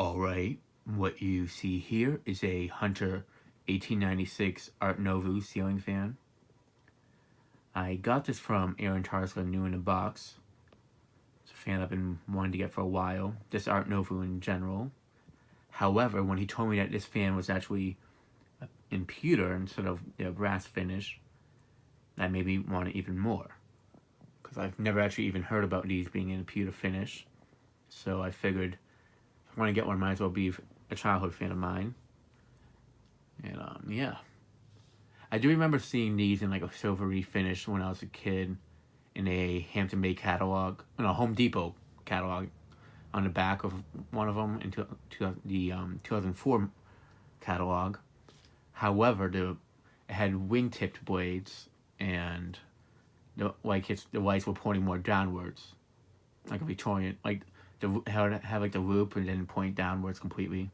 Alright, what you see here is a Hunter 1896 Art Nouveau ceiling fan. I got this from Aaron Tarsler new in a box. It's a fan I've been wanting to get for a while, this Art Nouveau in general. However, when he told me that this fan was actually in pewter instead of brass finish, that made me want it even more. Because I've never actually even heard about these being in a pewter finish. So I figured if I want to get one, might as well be a childhood fan of mine. And yeah. I do remember seeing these in like a silvery finish when I was a kid in a Hampton Bay catalog, no, Home Depot catalog, on the back of one of them into the 2004 catalog. However, it had wing-tipped blades, and the lights were pointing more downwards, like a Victorian, like how it had like the loop and then point downwards completely,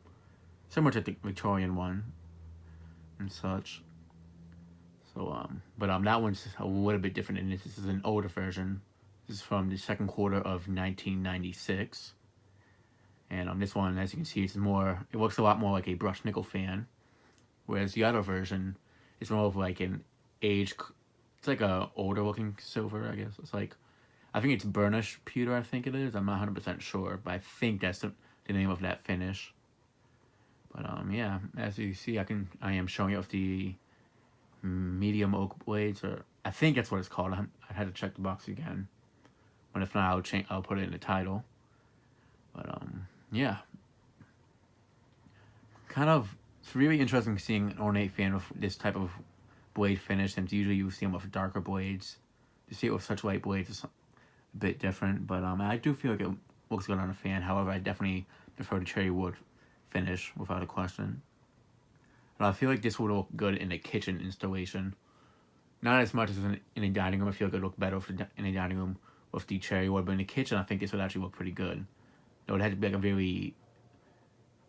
similar to the Victorian one and such. So but that one's a little bit different than this. This is an older version. This is from the second quarter of 1996. And this one, as you can see, it looks a lot more like a brushed nickel fan, whereas the other version is more of like an it's like a older looking silver, I guess. It's like, I think it's burnished pewter, I think it is. I'm not 100% sure, but I think that's the name of that finish. But yeah, as you see, I am showing you off the medium oak blades, or I think that's what it's called. I had to check the box again, but if not, I'll put it in the title. But yeah, it's really interesting seeing an ornate fan with this type of blade finish, since usually you see them with darker blades. To see it with such light blades is a bit different, but I do feel like it looks good on a fan. However, I definitely prefer the cherry wood finish without a question. But I feel like this would look good in a kitchen installation. Not as much as in a dining room. I feel like it would look better in a dining room with the cherry wood, but in the kitchen, I think this would actually look pretty good. It would have to be like a very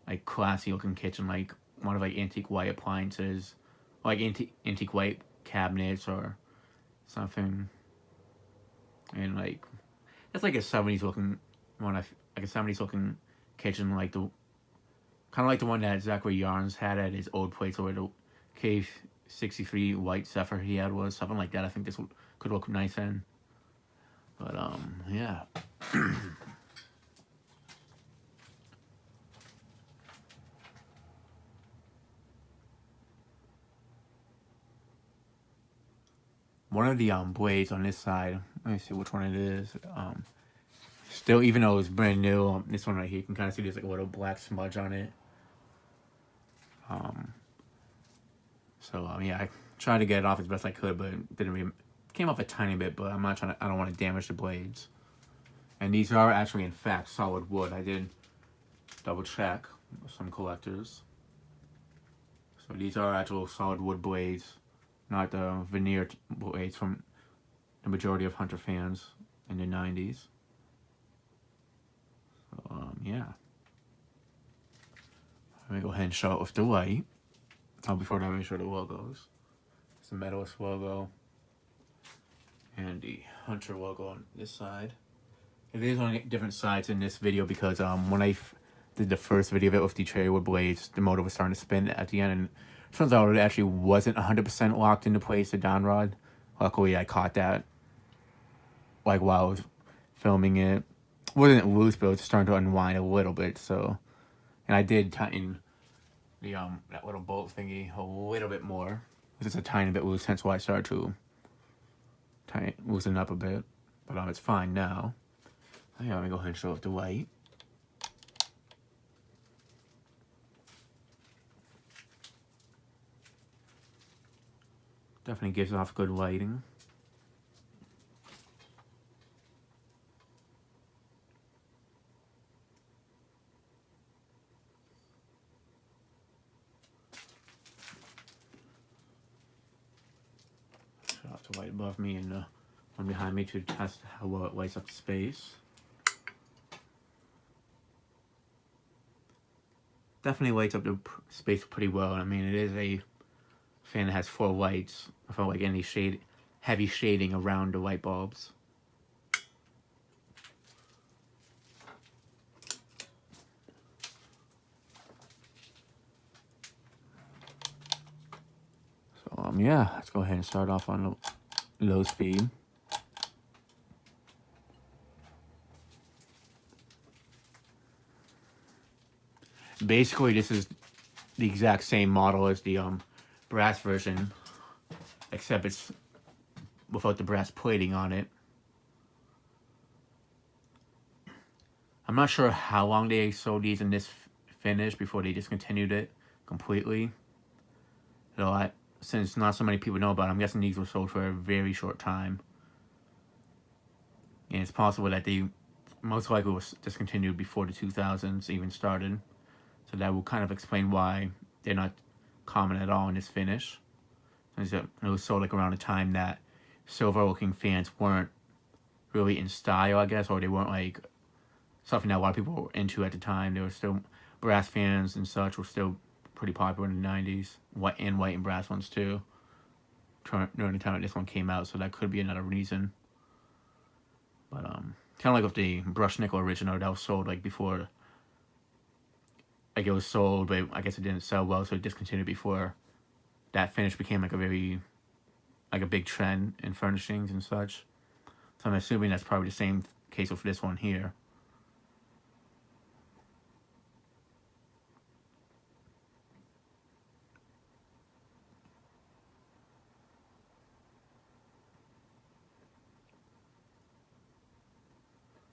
like classy looking kitchen, like one of like antique white appliances, or like antique white cabinets or something. And like it's like a 70s looking one, like a 70s looking kitchen, like the kind of like the one that Zachary Yarns had at his old place, or the K63 white Zephyr he had was something like that. I think this could look nice in. But yeah. One of the blades on this side, let me see which one it is. Still, even though it's brand new, this one right here, you can kind of see there's like a little black smudge on it. So yeah, I tried to get it off as best I could, but it didn't really, came off a tiny bit. But I don't want to damage the blades. And these are actually, in fact, solid wood. I did double check with some collectors. So these are actual solid wood blades, not the veneer blades from the majority of Hunter fans in the 90s. So yeah. Let me go ahead and show it with the light. Before that, let me show the logos. It's the Medalist logo and the Hunter logo on this side. It is on different sides in this video because when I did the first video of it with the cherry wood blades, the motor was starting to spin at the end, and it turns out it actually wasn't 100% locked into place, the down rod. Luckily, I caught that like while I was filming it. It wasn't loose, but it was starting to unwind a little bit. So, and I did tighten the that little bolt thingy a little bit more. It's a tiny bit loose, hence why I started to loosen up a bit. But it's fine now. Yeah, let me go ahead and show it the light. Definitely gives off good lighting. Show off the light above me and the one behind me to test how well it lights up the space. Definitely lights up the space pretty well. I mean, it is a fan that has 4 lights without like any heavy shading around the light bulbs. yeah, let's go ahead and start off on low speed. Basically, this is the exact same model as the brass version, except it's without the brass plating on it. I'm not sure how long they sold these in this finish before they discontinued it completely. Though since not so many people know about it, I'm guessing these were sold for a very short time. And it's possible that they most likely was discontinued before the 2000s even started. So that will kind of explain why they're not common at all in this finish. Since it was sold like around the time that silver-looking fans weren't really in style, I guess, or they weren't like something that a lot of people were into at the time. There were still brass fans and such were still pretty popular in the 90s. White and brass ones too. During the time that this one came out, so that could be another reason. But kind of like with the brushed nickel original that was sold like before. Like it was sold, but I guess it didn't sell well, so it discontinued before that finish became like a big trend in furnishings and such. So I'm assuming that's probably the same case with this one here.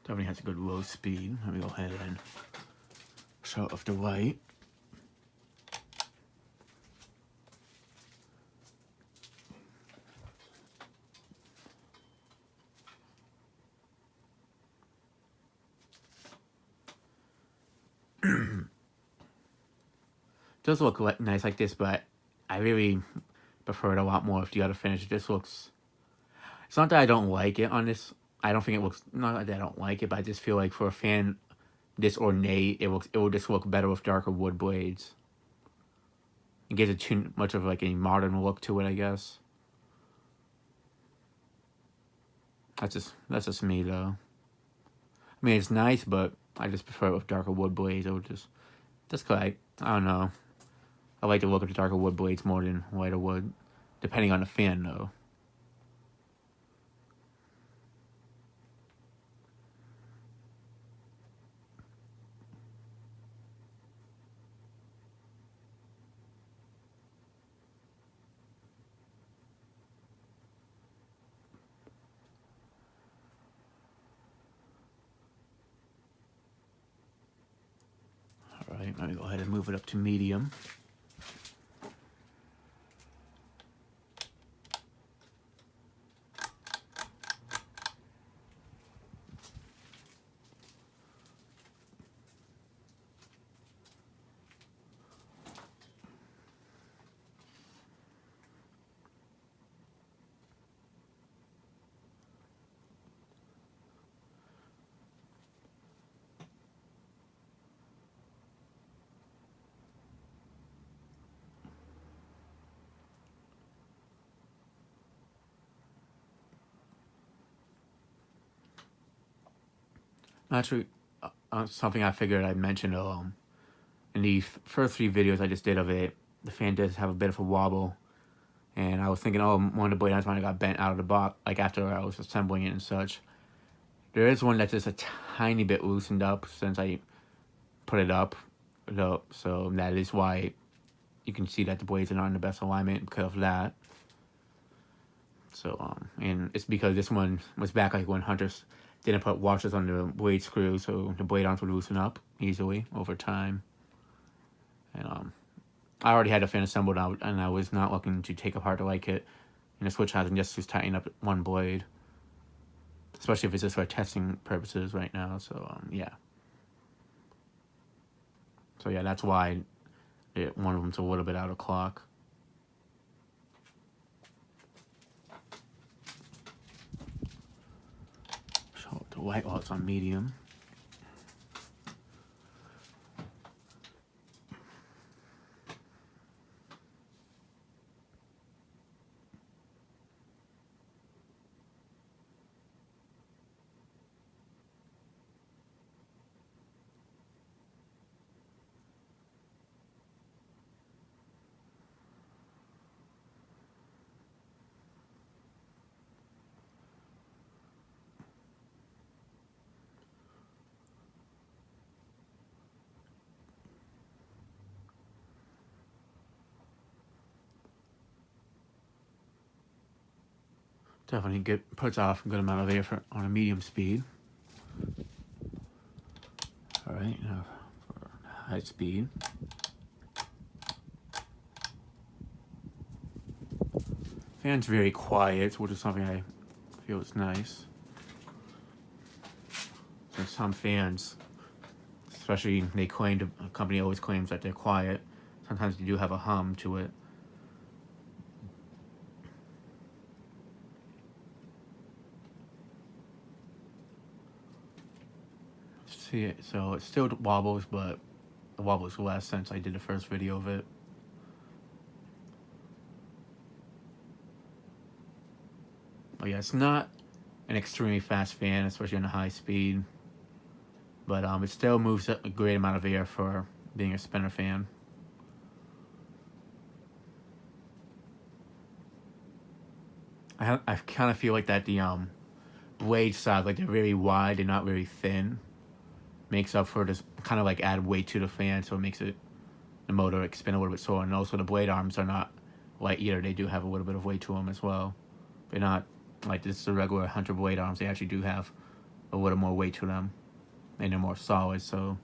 Definitely has a good low speed. Let me go ahead and show it off the white. Does look nice like this, but I really prefer it a lot more if the other finish. This looks. It's not that I don't like it on this. I don't think it looks. Not that I don't like it, but I just feel like for a fan this ornate, it will just look better with darker wood blades. It gives it too much of like a modern look to it, I guess. That's just me though. I mean, it's nice, but I just prefer it with darker wood blades. It would just like I don't know. I like the look of the darker wood blades more than lighter wood, depending on the fan though. All right, let me go ahead and move it up to medium. Actually, something I figured I'd mention in the first 3 videos I just did of it, the fan does have a bit of a wobble, and I was thinking, oh, one of the blade ends might have got bent out of the box, like after I was assembling it and such. There is one that's just a tiny bit loosened up since I put it up, though, so that is why you can see that the blades are not in the best alignment because of that. So and it's because this one was back like when hunters didn't put washers on the blade screw, so the blade arms would loosen up easily over time. And I already had a fan assembled out, and I was not looking to take apart the light kit and the switch housing just to tighten up one blade, especially if it's just for testing purposes right now. So yeah. So yeah, that's why one of them's a little bit out of clock. So the white while it's on medium. Definitely puts off a good amount of air on a medium speed. All right, now for high speed. Fan's very quiet, which is something I feel is nice. So some fans, especially a company always claims that they're quiet. Sometimes they do have a hum to it. See it, so it still wobbles, but the wobbles less since I did the first video of it. But yeah, it's not an extremely fast fan, especially on a high speed. But it still moves a great amount of air for being a spinner fan. I kind of feel like that the blade side, like they're very wide and not very thin, makes up for this kind of like add weight to the fan, so it makes the motor like spin a little bit slower. And also the blade arms are not light either; they do have a little bit of weight to them as well. They're not like this the regular Hunter blade arms. They actually do have a little more weight to them, and they're more solid. So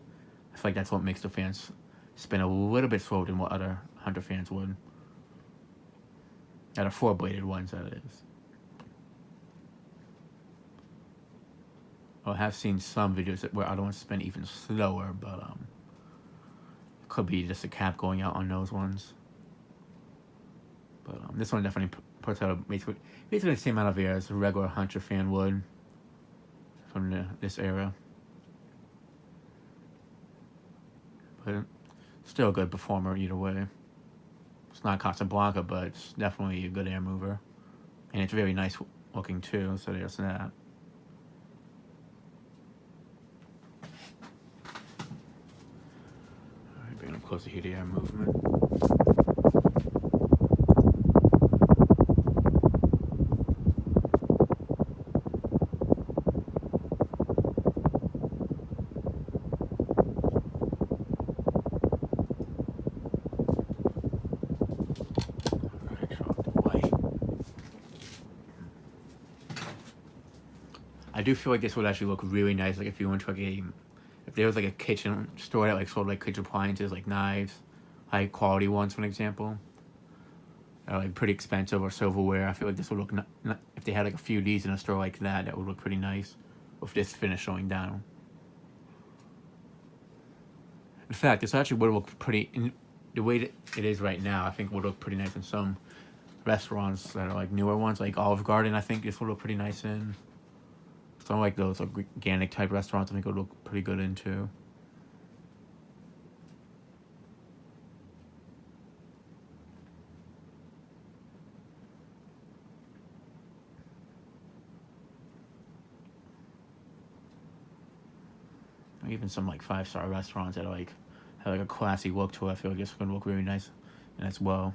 I feel like that's what makes the fans spin a little bit slower than what other Hunter fans would. That are 4-bladed ones, that is. I have seen some videos where other ones spin even slower, but it could be just a cap going out on those ones. But this one definitely puts out basically the same amount of air as a regular Hunter fan would from this era. But still a good performer either way. It's not Casablanca, but it's definitely a good air mover. And it's very nice looking too, so there's that. Alright, bringing up close to hear the air movement. I do feel like this would actually look really nice, like if you went to if there was like a kitchen store that like sold like kitchen appliances, like knives, high quality ones, for an example, that are like pretty expensive, or silverware. I feel like this would look if they had like a few of these in a store like that would look pretty nice with this finish going down. In fact, this actually would look pretty, in the way that it is right now, I think would look pretty nice in some restaurants that are like newer ones, like Olive Garden. I think this would look pretty nice in. Some like those organic type restaurants, I think it would look pretty good in too. Even some like 5-star restaurants that are like have like a classy look to it, I feel like it's gonna look really nice and as well.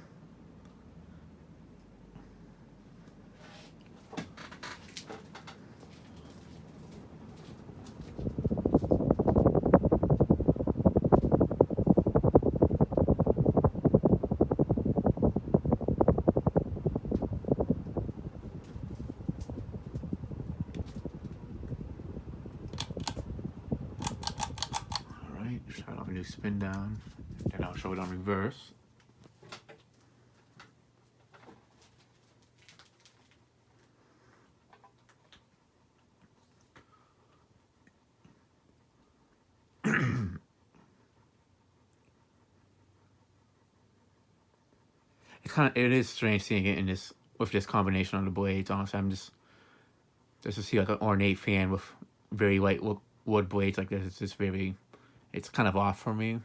Alright, start off a new spin down, then I'll show it on reverse. It is strange seeing it in this with this combination on the blades. Honestly, I'm just to see like an ornate fan with very light wood blades like this. It's just it's kind of off for me.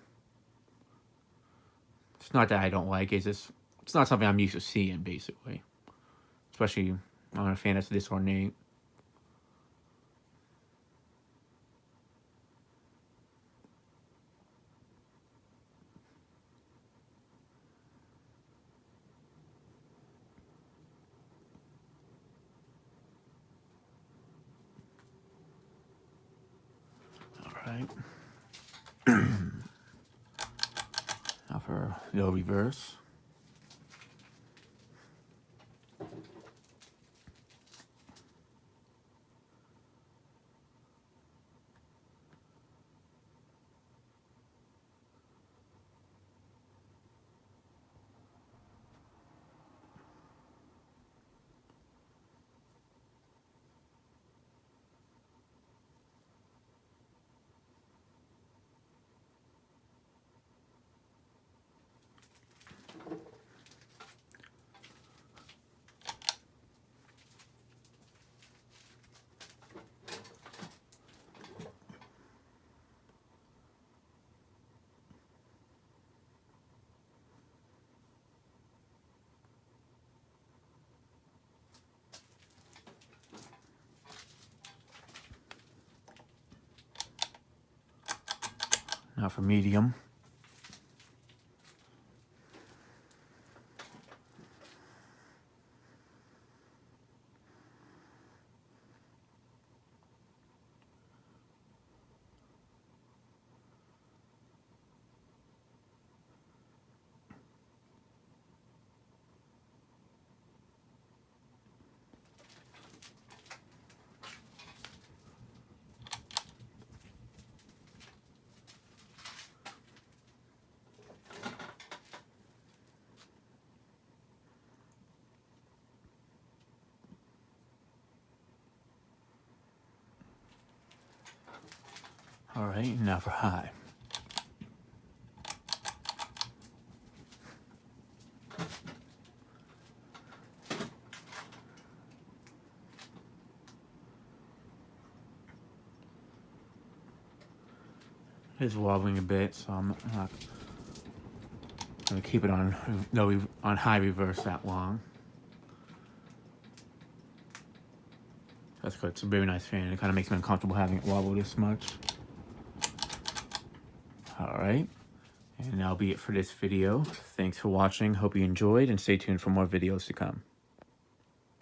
It's not that I don't like it. It's not something I'm used to seeing, basically. Especially on a fan that's this ornate. Alright. Now for no reverse. Now for medium. All right, now for high. It's wobbling a bit, so I'm not going to keep it on high reverse that long. That's good. It's a very nice fan. It kind of makes me uncomfortable having it wobble this much. All right. And that'll be it for this video. Thanks for watching. Hope you enjoyed, and stay tuned for more videos to come.